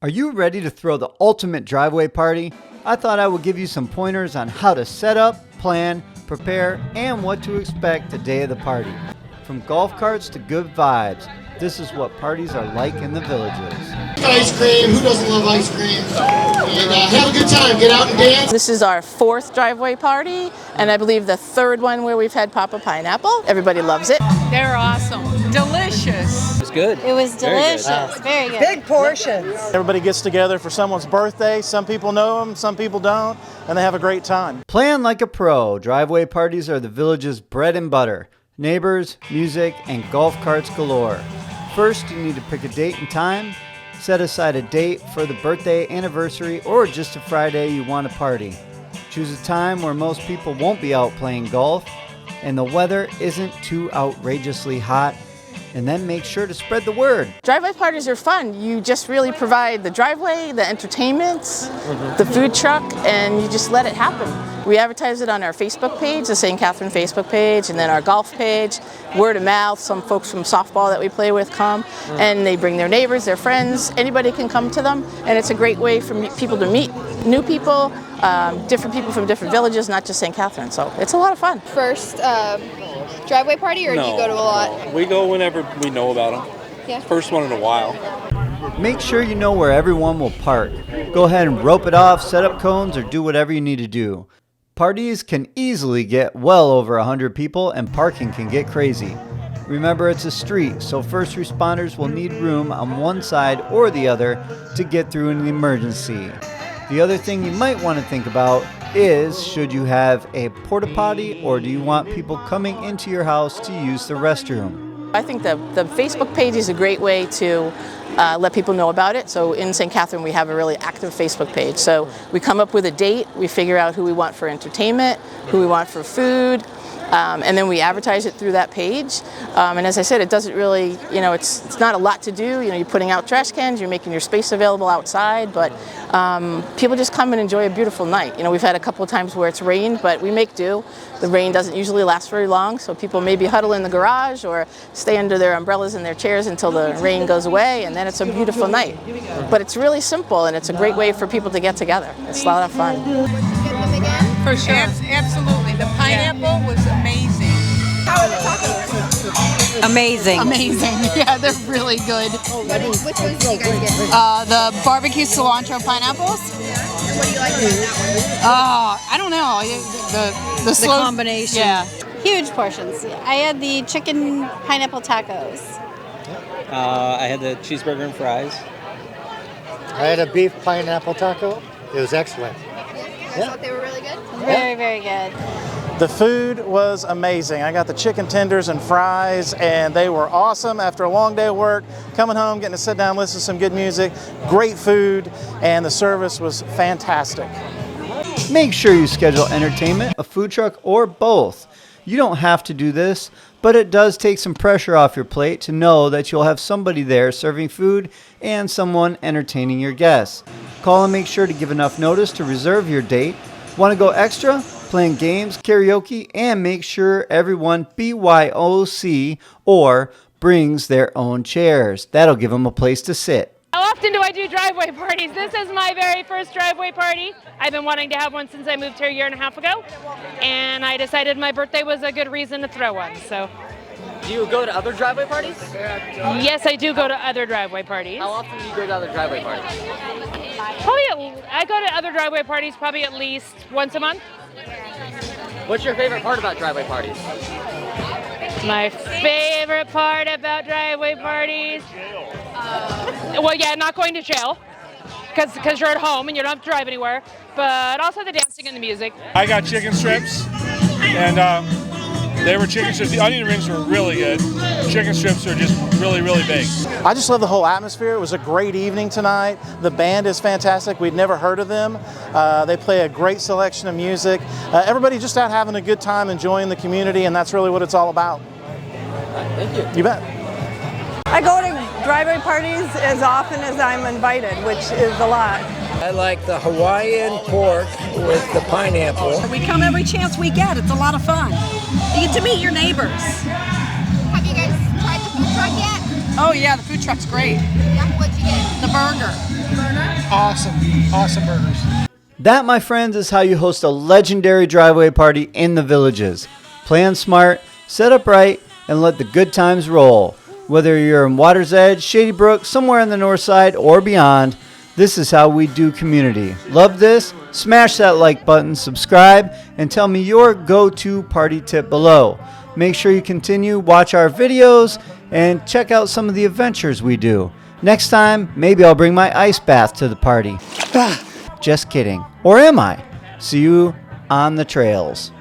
Are you ready to throw the ultimate driveway party? I thought I would give you some pointers on how to set up, plan, prepare, and what to expect the day of the party. From golf carts to good vibes, this is what parties are like in the villages. Ice cream, who doesn't love ice cream? And have a good time, get out and dance. This is our 4th driveway party, and I believe the 3rd one where we've had Papa Pineapple. Everybody loves it. They're awesome. Delicious. It was good. It was delicious. Very good. Big portions. Everybody gets together for someone's birthday. Some people know them, some people don't, and they have a great time. Plan like a pro. Driveway parties are the village's bread and butter. Neighbors, music, and golf carts galore. First, you need to pick a date and time. Set aside a date for the birthday, anniversary, or just a Friday you want to party. Choose a time where most people won't be out playing golf and the weather isn't too outrageously hot. And then make sure to spread the word. Driveway parties are fun. You just really provide the driveway, the entertainment, the food truck, and you just let it happen. We advertise it on our Facebook page, the St. Catherine Facebook page, and then our golf page, word of mouth. Some folks from softball that we play with come, and they bring their neighbors, their friends. Anybody can come to them, and it's a great way for people to meet new people, different people from different villages, not just St. Catherine. So it's a lot of fun. First driveway party, or do you go to a lot? We go whenever we know about them. Yeah. First one in a while. Make sure you know where everyone will park. Go ahead and rope it off, set up cones, or do whatever you need to do. Parties can easily get well over 100 people, and parking can get crazy. Remember, it's a street, so first responders will need room on one side or the other to get through in an emergency. The other thing you might want to think about is, should you have a porta potty, or do you want people coming into your house to use the restroom? I think the Facebook page is a great way to let people know about it. So in St. Catherine, we have a really active Facebook page. So we come up with a date, we figure out who we want for entertainment, who we want for food, and then we advertise it through that page. And as I said, it doesn't really, it's not a lot to do. You're putting out trash cans, you're making your space available outside, but people just come and enjoy a beautiful night. We've had a couple of times where it's rained, but we make do. The rain doesn't usually last very long, so people maybe huddle in the garage or stay under their umbrellas and their chairs until the rain goes away, and then it's a beautiful night. But it's really simple, and it's a great way for people to get together. It's a lot of fun. For sure. Absolutely. The pineapple was amazing. How are the tacos? Amazing. Amazing. Yeah, they're really good. Which ones did you guys get? The barbecue cilantro pineapples. And what do you like about that one? I don't know. The The slow combination. Yeah. Huge portions. I had the chicken pineapple tacos. I had the cheeseburger and fries. I had a beef pineapple taco. It was excellent. I thought they were really good. Very, very good. The food was amazing. I got the chicken tenders and fries, and they were awesome after a long day of work. Coming home, getting to sit down, listen to some good music, great food, and the service was fantastic. Make sure you schedule entertainment, a food truck, or both. You don't have to do this, but it does take some pressure off your plate to know that you'll have somebody there serving food and someone entertaining your guests. Call and make sure to give enough notice to reserve your date. Want to go extra? Playing games, karaoke, and make sure everyone BYOC or brings their own chairs. That'll give them a place to sit. How often do I do driveway parties? This is my very first driveway party. I've been wanting to have one since I moved here a year and a half ago, and I decided my birthday was a good reason to throw one. So, do you go to other driveway parties? yes, I do go to other driveway parties. How often do you go to other driveway parties? I go to other driveway parties probably at least once a month. What's your favorite part about driveway parties? My favorite part about driveway parties? Not going to jail, because you're at home and you don't have to drive anywhere, but also the dancing and the music. I got chicken strips, and they were chicken strips. The onion rings were really good. Chicken strips are just really, really big. I just love the whole atmosphere. It was a great evening tonight. The band is fantastic. We'd never heard of them. They play a great selection of music. Everybody just out having a good time, enjoying the community, and that's really what it's all about. Thank you. You bet. I go to driveway parties as often as I'm invited, which is a lot. I like the Hawaiian pork with the pineapple. We come every chance we get. It's a lot of fun. You get to meet your neighbors. Have you guys tried the food truck yet? Oh yeah, the food truck's great. Yeah, what'd you get? The burger. Burger? awesome burgers. That, my friends, is how you host a legendary driveway party in the Villages. Plan smart, set up right, and let the good times roll. Whether you're in Water's Edge, Shady Brook, somewhere on the north side, or beyond, this is how we do community. Love this? Smash that like button, subscribe, and tell me your go-to party tip below. Make sure you continue, watch our videos, and check out some of the adventures we do. Next time, maybe I'll bring my ice bath to the party. Just kidding. Or am I? See you on the trails.